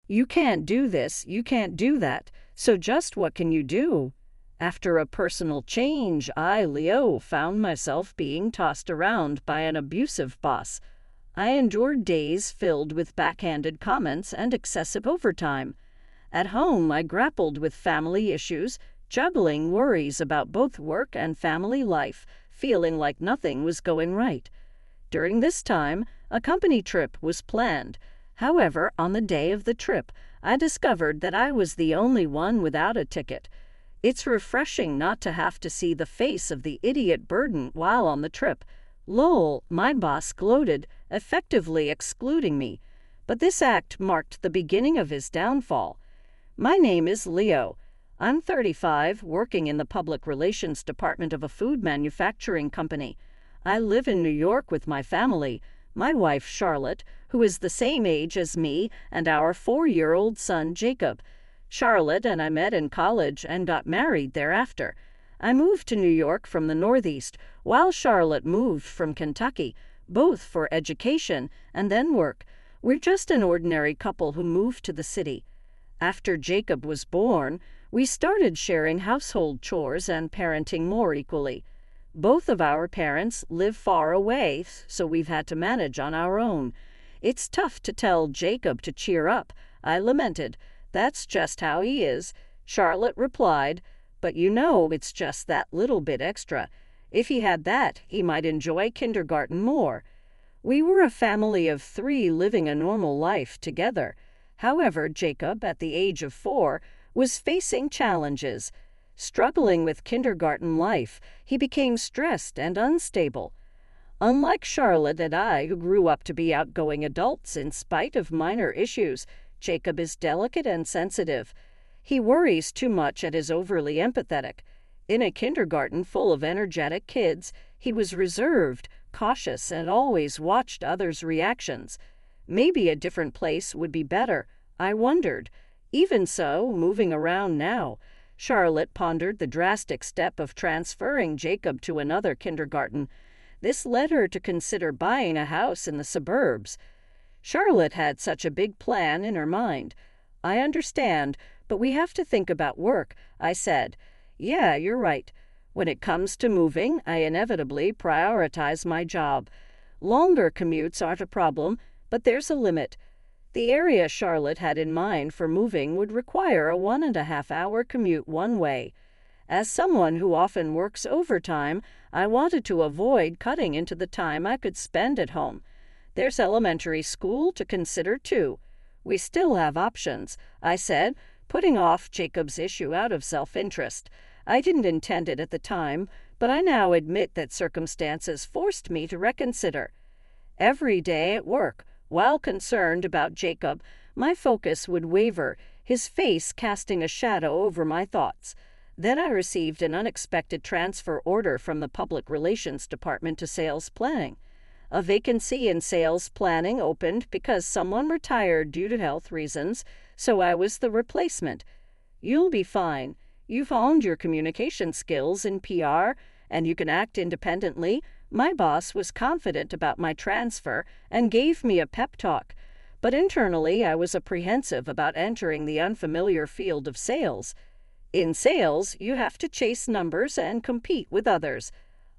You can't do this, you can't do that. So just what can you do? After a personal change, I, Leo, found myself being tossed around by an abusive boss. I endured days filled with backhanded comments and excessive overtime. At home, I grappled with family issues, juggling worries about both work and family life, feeling like nothing was going right. During this time, a company trip was planned. However, on the day of the trip, I discovered that I was the only one without a ticket. It's refreshing not to have to see the face of the idiot burden while on the trip. Lol, my boss gloated, effectively excluding me. But this act marked the beginning of his downfall. My name is Leo. I'm 35, working in the public relations department of a food manufacturing company. I live in New York with my family, my wife Charlotte, who is the same age as me, and our 4-year-old son Jacob. Charlotte and I met in college and got married thereafter. I moved to New York from the Northeast, while Charlotte moved from Kentucky, both for education and then work. We're just an ordinary couple who moved to the city. After Jacob was born, we started sharing household chores and parenting more equally. Both of our parents live far away, so we've had to manage on our own. It's tough to tell Jacob to cheer up, I lamented. That's just how he is, Charlotte replied, but you know it's just that little bit extra. If he had that, he might enjoy kindergarten more. We were a family of 3 living a normal life together. However, Jacob, at the age of 4, was facing challenges. Struggling with kindergarten life, he became stressed and unstable. Unlike Charlotte and I, who grew up to be outgoing adults in spite of minor issues, Jacob is delicate and sensitive. He worries too much and is overly empathetic. In a kindergarten full of energetic kids, he was reserved, cautious, and always watched others' reactions. Maybe a different place would be better, I wondered. Even so, moving around now, Charlotte pondered the drastic step of transferring Jacob to another kindergarten. This led her to consider buying a house in the suburbs. Charlotte had such a big plan in her mind. I understand, but we have to think about work, I said. Yeah, you're right. When it comes to moving, I inevitably prioritize my job. Longer commutes aren't a problem, but there's a limit. The area Charlotte had in mind for moving would require a 1.5-hour commute one way. As someone who often works overtime, I wanted to avoid cutting into the time I could spend at home. There's elementary school to consider, too. We still have options, I said, putting off Jacob's issue out of self-interest. I didn't intend it at the time, but I now admit that circumstances forced me to reconsider. Every day at work, while concerned about Jacob, my focus would waver, his face casting a shadow over my thoughts. Then I received an unexpected transfer order from the Public Relations Department to Sales Planning. A vacancy in sales planning opened because someone retired due to health reasons, so I was the replacement. You'll be fine. You've honed your communication skills in PR, and you can act independently. My boss was confident about my transfer and gave me a pep talk, but internally I was apprehensive about entering the unfamiliar field of sales. In sales, you have to chase numbers and compete with others.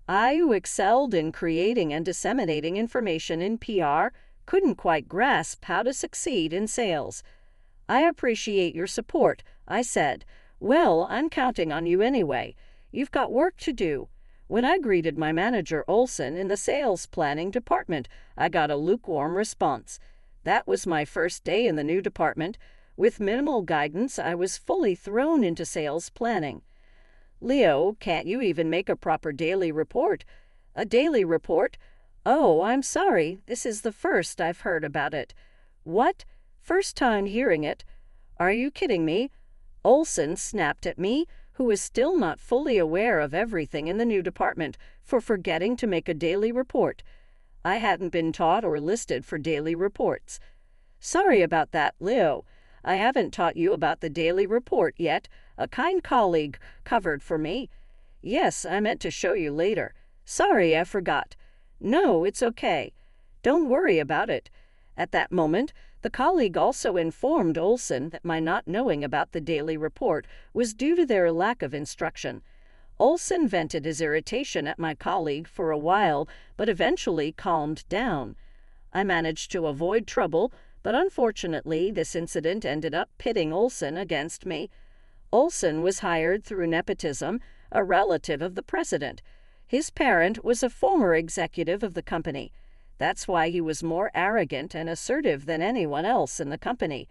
I, who excelled in creating and disseminating information in PR, couldn't quite grasp how to succeed in sales. I appreciate your support, I said. Well, I'm counting on you anyway. You've got work to do. When I greeted my manager Olson in the sales planning department, I got a lukewarm response. That was my first day in the new department. With minimal guidance, I was fully thrown into sales planning. Leo, can't you even make a proper daily report? A daily report? Oh, I'm sorry. This is the first I've heard about it. What? First time hearing it? Are you kidding me? Olson snapped at me, who was still not fully aware of everything in the new department, for forgetting to make a daily report. I hadn't been taught or listed for daily reports. Sorry about that, Leo. I haven't taught you about the daily report yet. A kind colleague covered for me. Yes, I meant to show you later. Sorry, I forgot. No, it's okay. Don't worry about it. At that moment, The colleague also informed Olson that my not knowing about the daily report was due to their lack of instruction. Olson vented his irritation at my colleague for a while, but eventually calmed down. I managed to avoid trouble, but unfortunately this incident ended up pitting Olson against me. Olson was hired through nepotism, a relative of the president. His parent was a former executive of the company. That's why he was more arrogant and assertive than anyone else in the company.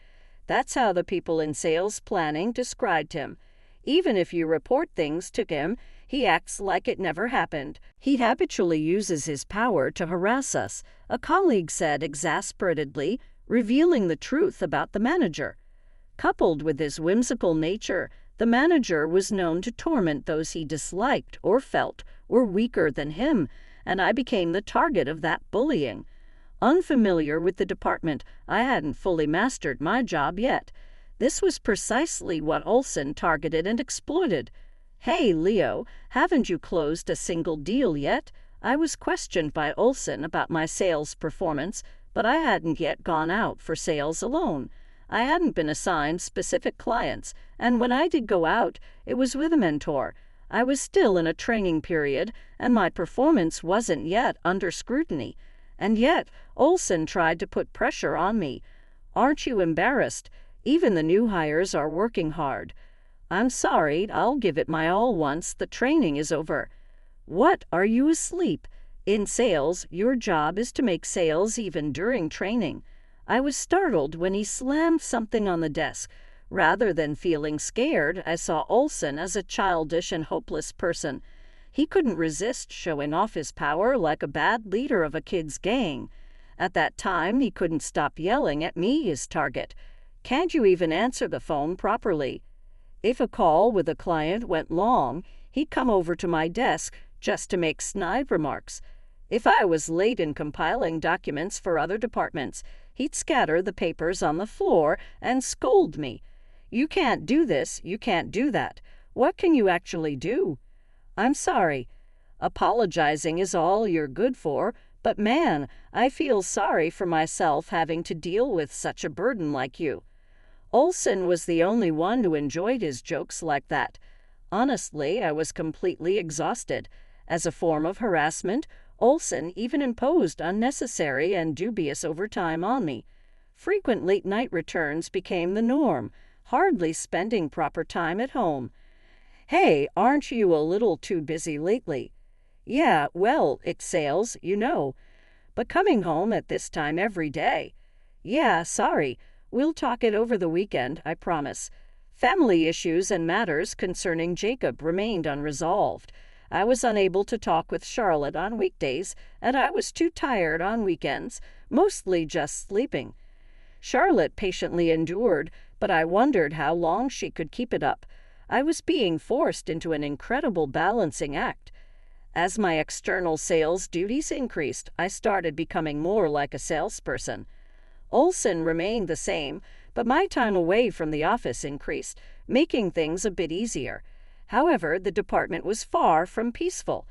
That's how the people in sales planning described him. Even if you report things to him, he acts like it never happened. He habitually uses his power to harass us, a colleague said exasperatedly, revealing the truth about the manager. Coupled with his whimsical nature, the manager was known to torment those he disliked or felt were weaker than him, and I became the target of that bullying. Unfamiliar with the department, I hadn't fully mastered my job yet. This was precisely what Olson targeted and exploited. "Hey, Leo, haven't you closed a single deal yet?" I was questioned by Olson about my sales performance, but I hadn't yet gone out for sales alone. I hadn't been assigned specific clients, and when I did go out, it was with a mentor. I was still in a training period, and my performance wasn't yet under scrutiny. And yet, Olson tried to put pressure on me. "Aren't you embarrassed? Even the new hires are working hard." "I'm sorry, I'll give it my all once the training is over." "What, are you asleep? In sales, your job is to make sales even during training." I was startled when he slammed something on the desk. Rather than feeling scared, I saw Olson as a childish and hopeless person. He couldn't resist showing off his power like a bad leader of a kid's gang. At that time, he couldn't stop yelling at me, his target. "Can't you even answer the phone properly?" If a call with a client went long, he'd come over to my desk just to make snide remarks. If I was late in compiling documents for other departments, he'd scatter the papers on the floor and scold me. "You can't do this, you can't do that. What can you actually do?" "I'm sorry." Apologizing is all you're good for, but man, I feel sorry for myself having to deal with such a burden like you. Olson was the only one who enjoyed his jokes like that. Honestly, I was completely exhausted. As a form of harassment, Olson even imposed unnecessary and dubious overtime on me. Frequent late-night returns became the norm, hardly spending proper time at home. "Hey, aren't you a little too busy lately?" "Yeah, well, it's sales, you know. But coming home at this time every day." "Yeah, sorry. We'll talk it over the weekend, I promise." Family issues and matters concerning Jacob remained unresolved. I was unable to talk with Charlotte on weekdays, and I was too tired on weekends, mostly just sleeping. Charlotte patiently endured, but I wondered how long she could keep it up. I was being forced into an incredible balancing act. As my external sales duties increased, I started becoming more like a salesperson. Olson remained the same, but my time away from the office increased, making things a bit easier. However, the department was far from peaceful.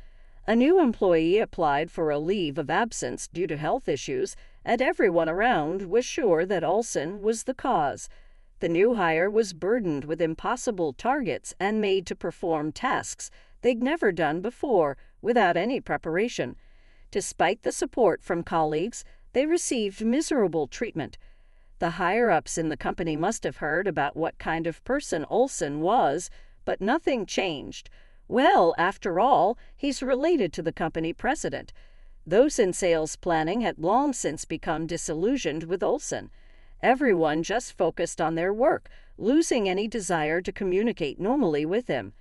A new employee applied for a leave of absence due to health issues, and everyone around was sure that Olson was the cause. The new hire was burdened with impossible targets and made to perform tasks they'd never done before without any preparation. Despite the support from colleagues, they received miserable treatment. The higher-ups in the company must have heard about what kind of person Olson was, but nothing changed. Well, after all, he's related to the company president. Those in sales planning had long since become disillusioned with Olson. Everyone just focused on their work, losing any desire to communicate normally with him.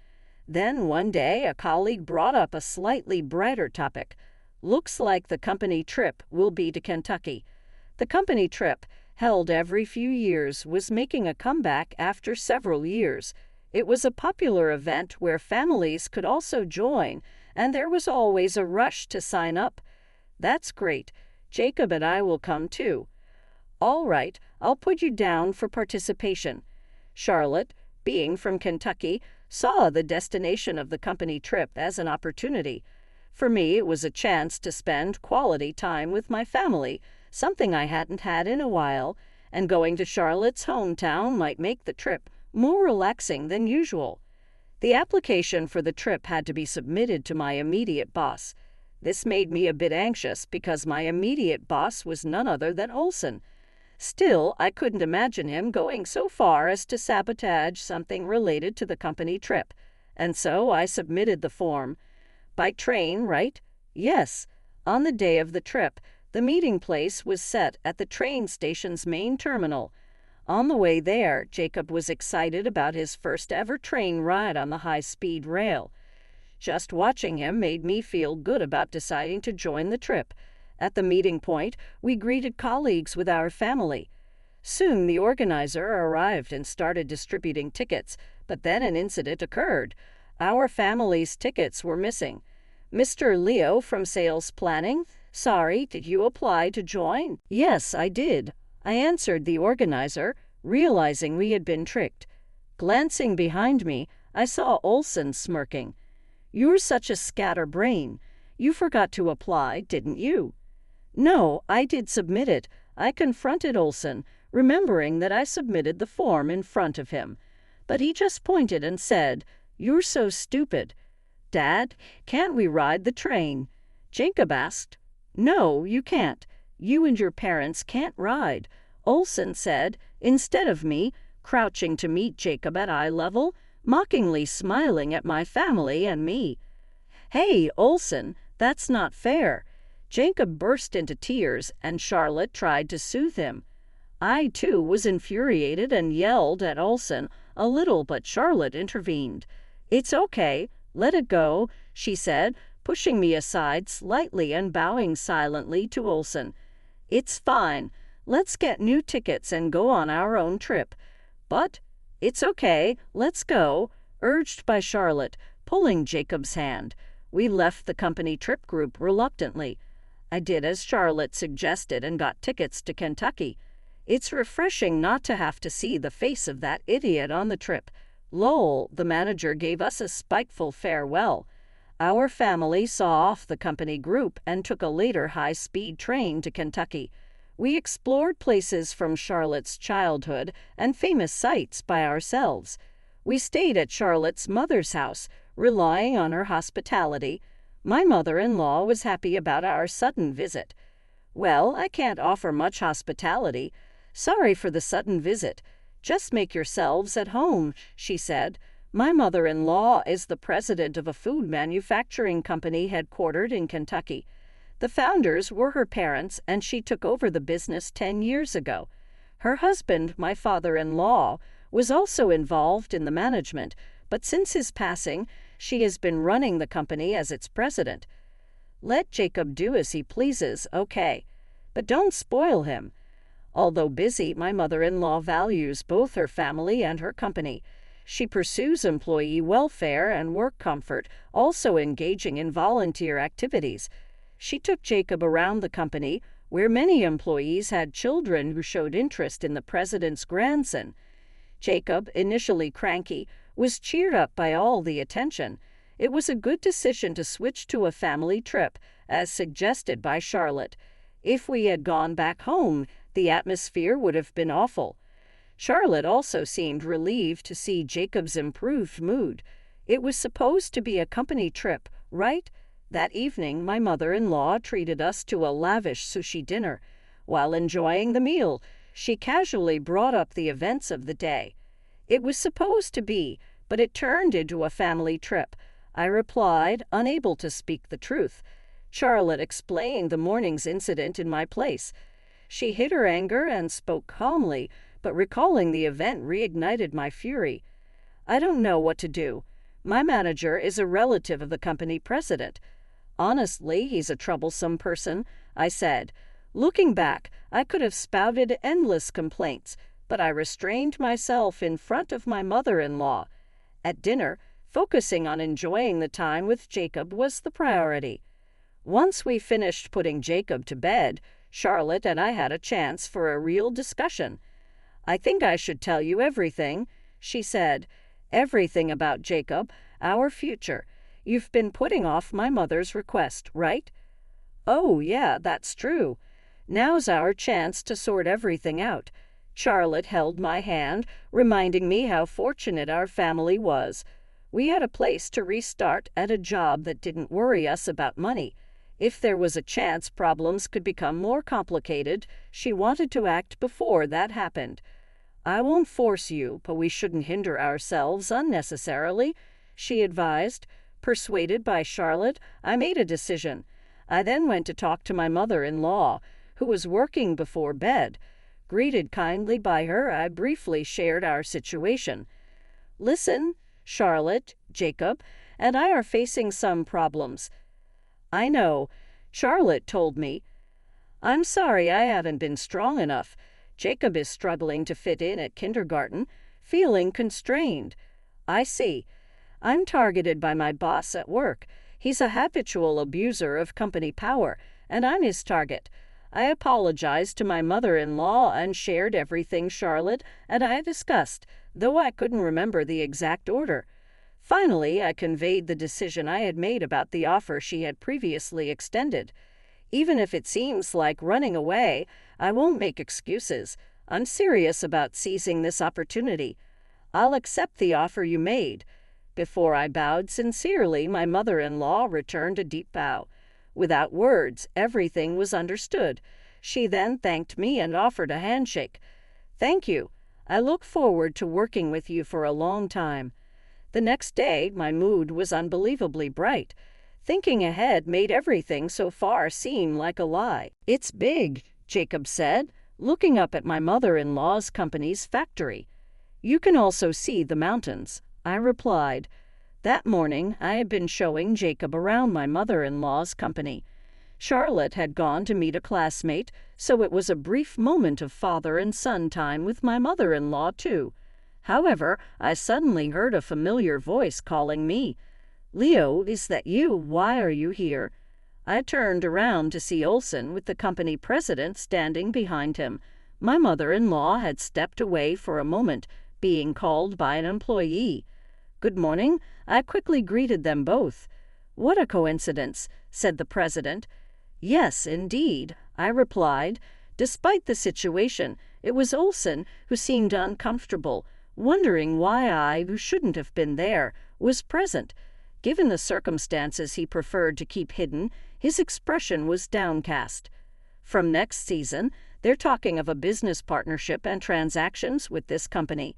Then one day a colleague brought up a slightly brighter topic. "Looks like the company trip will be to Kentucky." The company trip, held every few years, was making a comeback after several years. It was a popular event where families could also join, and there was always a rush to sign up. "That's great. Jacob and I will come too." "All right, I'll put you down for participation." Charlotte, being from Kentucky, saw the destination of the company trip as an opportunity. For me, it was a chance to spend quality time with my family, something I hadn't had in a while, and going to Charlotte's hometown might make the trip more relaxing than usual. The application for the trip had to be submitted to my immediate boss. This made me a bit anxious because my immediate boss was none other than Olson. Still, I couldn't imagine him going so far as to sabotage something related to the company trip, and so I submitted the form. By train, right? Yes. On the day of the trip, the meeting place was set at the train station's main terminal. On the way there, Jacob was excited about his first ever train ride on the high-speed rail. Just watching him made me feel good about deciding to join the trip. At the meeting point, we greeted colleagues with our family. Soon the organizer arrived and started distributing tickets, but then an incident occurred. Our family's tickets were missing. "Mr. Leo from Sales Planning? Sorry, did you apply to join?" "Yes, I did," I answered the organizer, realizing we had been tricked. Glancing behind me, I saw Olson smirking. "You're such a scatterbrain. You forgot to apply, didn't you?" "No, I did submit it," I confronted Olson, remembering that I submitted the form in front of him. But he just pointed and said, "You're so stupid." "Dad, can't we ride the train?" Jacob asked. "No, you can't. You and your parents can't ride," Olson said, instead of me, crouching to meet Jacob at eye level, mockingly smiling at my family and me. "Hey, Olson, that's not fair." Jacob burst into tears, and Charlotte tried to soothe him. I, too, was infuriated and yelled at Olson a little, but Charlotte intervened. "It's okay. Let it go," she said, pushing me aside slightly and bowing silently to Olson. "It's fine. Let's get new tickets and go on our own trip." "But it's okay. Let's go," urged by Charlotte, pulling Jacob's hand. We left the company trip group reluctantly. I did as Charlotte suggested and got tickets to Kentucky. It's refreshing not to have to see the face of that idiot on the trip. Lol, the manager gave us a spiteful farewell. Our family saw off the company group and took a later high-speed train to Kentucky. We explored places from Charlotte's childhood and famous sites by ourselves. We stayed at Charlotte's mother's house, relying on her hospitality. My mother-in-law was happy about our sudden visit. "Well, I can't offer much hospitality. Sorry for the sudden visit. Just make yourselves at home," she said. My mother-in-law is the president of a food manufacturing company headquartered in Kentucky. The founders were her parents, and she took over the business 10 years ago. Her husband, my father-in-law, was also involved in the management, but since his passing, she has been running the company as its president. Let Jacob do as he pleases, okay, but don't spoil him. Although busy, my mother-in-law values both her family and her company. She pursues employee welfare and work comfort, also engaging in volunteer activities. She took Jacob around the company, where many employees had children who showed interest in the president's grandson. Jacob, initially cranky, was cheered up by all the attention. It was a good decision to switch to a family trip, as suggested by Charlotte. If we had gone back home, the atmosphere would have been awful. Charlotte also seemed relieved to see Jacob's improved mood. It was supposed to be a company trip, right? That evening, my mother-in-law treated us to a lavish sushi dinner. While enjoying the meal, she casually brought up the events of the day. "It was supposed to be, but it turned into a family trip," I replied, unable to speak the truth. Charlotte explained the morning's incident in my place. She hid her anger and spoke calmly, but recalling the event reignited my fury. "I don't know what to do. My manager is a relative of the company president. Honestly, he's a troublesome person," I said. Looking back, I could have spouted endless complaints, but I restrained myself in front of my mother-in-law. At dinner, focusing on enjoying the time with Jacob was the priority. Once we finished putting Jacob to bed, Charlotte and I had a chance for a real discussion. "I think I should tell you everything," she said. "Everything about Jacob, our future. You've been putting off my mother's request, right?" "Oh, yeah, that's true. Now's our chance to sort everything out. Charlotte held my hand, reminding me how fortunate our family was. We had a place to restart and a job that didn't worry us about money. If there was a chance problems could become more complicated, she wanted to act before that happened. "I won't force you, but we shouldn't hinder ourselves unnecessarily," she advised. Persuaded by Charlotte, I made a decision. I then went to talk to my mother-in-law, who was working before bed. Greeted kindly by her, I briefly shared our situation. "Listen, Charlotte, Jacob, and I are facing some problems." "I know," Charlotte told me. "I'm sorry I haven't been strong enough. Jacob is struggling to fit in at kindergarten, feeling constrained." "I see. I'm targeted by my boss at work. He's a habitual abuser of company power, and I'm his target." I apologized to my mother-in-law and shared everything Charlotte and I discussed, though I couldn't remember the exact order. Finally, I conveyed the decision I had made about the offer she had previously extended. "Even if it seems like running away, I won't make excuses. I'm serious about seizing this opportunity. I'll accept the offer you made." Before I bowed sincerely, my mother-in-law returned a deep bow. Without words, everything was understood. She then thanked me and offered a handshake. "Thank you. I look forward to working with you for a long time." The next day, my mood was unbelievably bright. Thinking ahead made everything so far seem like a lie. "It's big," Jacob said, looking up at my mother-in-law's company's factory. "You can also see the mountains," I replied. That morning, I had been showing Jacob around my mother-in-law's company. Charlotte had gone to meet a classmate, so it was a brief moment of father and son time with my mother-in-law, too. However, I suddenly heard a familiar voice calling me. "Leo, is that you? Why are you here?" I turned around to see Olsen with the company president standing behind him. My mother-in-law had stepped away for a moment, being called by an employee. "Good morning," I quickly greeted them both. "What a coincidence," said the president. "Yes, indeed," I replied. Despite the situation, it was Olsen who seemed uncomfortable, wondering why I, who shouldn't have been there, was present. Given the circumstances he preferred to keep hidden, his expression was downcast. "From next season, they're talking of a business partnership and transactions with this company.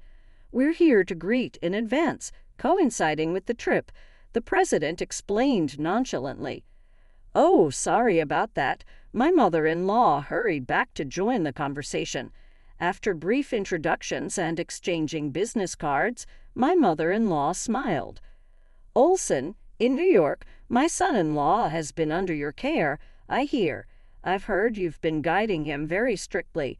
We're here to greet in advance, coinciding with the trip," the president explained nonchalantly. "Oh, sorry about that." My mother-in-law hurried back to join the conversation. After brief introductions and exchanging business cards, my mother-in-law smiled. "Olsen, in New York, my son-in-law has been under your care, I hear. I've heard you've been guiding him very strictly."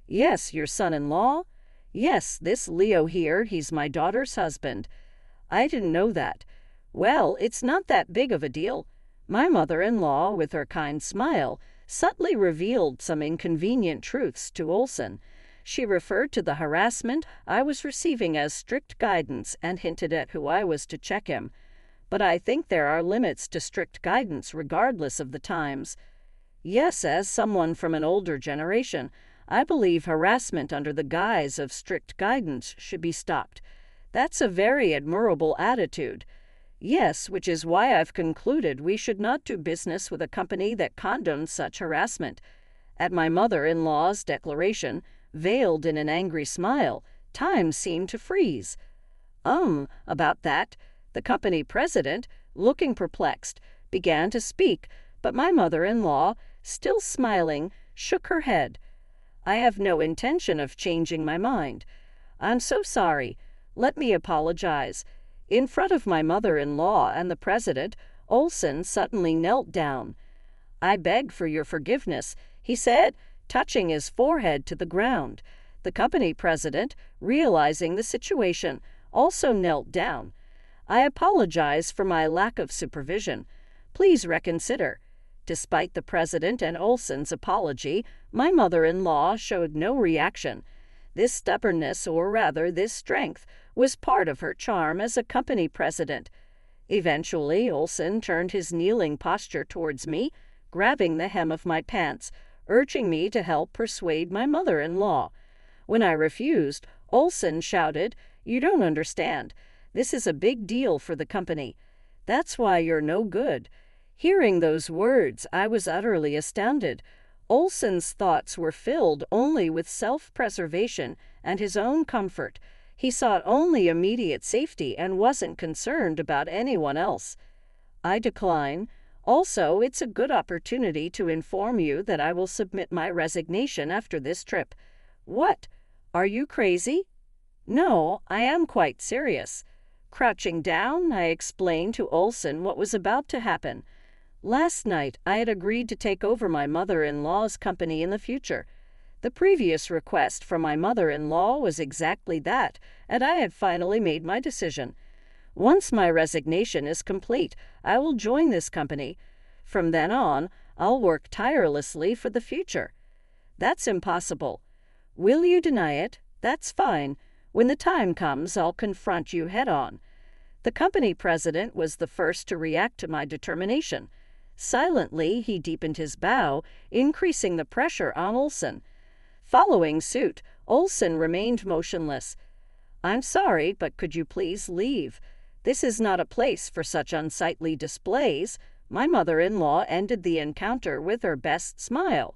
"Yes, your son-in-law?" "Yes, this Leo here, he's my daughter's husband." "I didn't know that." "Well, it's not that big of a deal." My mother-in-law, with her kind smile, subtly revealed some inconvenient truths to Olsen. She referred to the harassment I was receiving as strict guidance and hinted at who I was to check him. But I think there are limits to strict guidance regardless of the times. Yes, as someone from an older generation, I believe harassment under the guise of strict guidance should be stopped. That's a very admirable attitude. Yes, which is why I've concluded we should not do business with a company that condones such harassment. At my mother-in-law's declaration, veiled in an angry smile, time seemed to freeze. About that," the company president, looking perplexed, began to speak, but my mother-in-law, still smiling, shook her head. "I have no intention of changing my mind. I'm so sorry. Let me apologize." In front of my mother-in-law and the president, Olsen suddenly knelt down. "I beg for your forgiveness," he said, touching his forehead to the ground. The company president, realizing the situation, also knelt down. "I apologize for my lack of supervision. Please reconsider." Despite the president and Olsen's apology, my mother-in-law showed no reaction. This stubbornness, or rather this strength, was part of her charm as a company president. Eventually, Olsen turned his kneeling posture towards me, grabbing the hem of my pants, urging me to help persuade my mother-in-law. When I refused, Olson shouted, "You don't understand. This is a big deal for the company. That's why you're no good." Hearing those words, I was utterly astounded. Olson's thoughts were filled only with self-preservation and his own comfort. He sought only immediate safety and wasn't concerned about anyone else. I decline. Also, it's a good opportunity to inform you that I will submit my resignation after this trip. What? Are you crazy? No, I am quite serious. Crouching down, I explained to Olson what was about to happen. Last night, I had agreed to take over my mother-in-law's company in the future. The previous request from my mother-in-law was exactly that, and I had finally made my decision. Once my resignation is complete, I will join this company. From then on, I'll work tirelessly for the future. That's impossible. Will you deny it? That's fine. When the time comes, I'll confront you head-on. The company president was the first to react to my determination. Silently, he deepened his bow, increasing the pressure on Olson. Following suit, Olson remained motionless. "I'm sorry, but could you please leave? This is not a place for such unsightly displays." My mother-in-law ended the encounter with her best smile.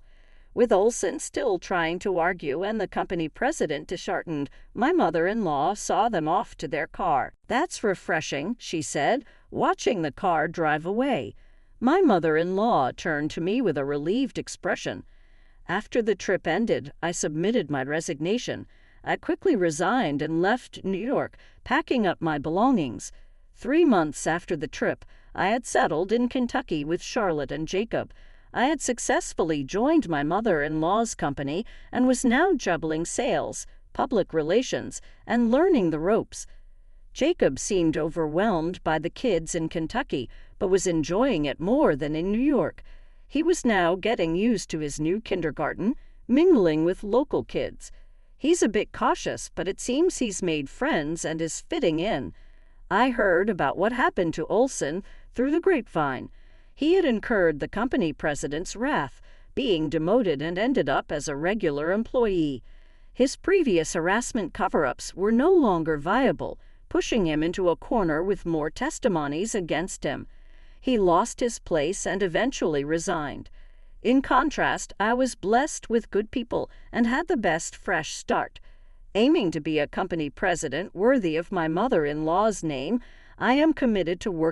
With Olson still trying to argue and the company president disheartened, my mother-in-law saw them off to their car. "That's refreshing," she said, watching the car drive away. My mother-in-law turned to me with a relieved expression. After the trip ended, I submitted my resignation. I quickly resigned and left New York, packing up my belongings. 3 months after the trip, I had settled in Kentucky with Charlotte and Jacob. I had successfully joined my mother-in-law's company and was now juggling sales, public relations, and learning the ropes. Jacob seemed overwhelmed by the kids in Kentucky, but was enjoying it more than in New York. He was now getting used to his new kindergarten, mingling with local kids. He's a bit cautious, but it seems he's made friends and is fitting in. I heard about what happened to Olson through the grapevine. He had incurred the company president's wrath, being demoted and ended up as a regular employee. His previous harassment cover-ups were no longer viable, pushing him into a corner with more testimonies against him. He lost his place and eventually resigned. In contrast, I was blessed with good people and had the best fresh start. Aiming to be a company president worthy of my mother-in-law's name, I am committed to working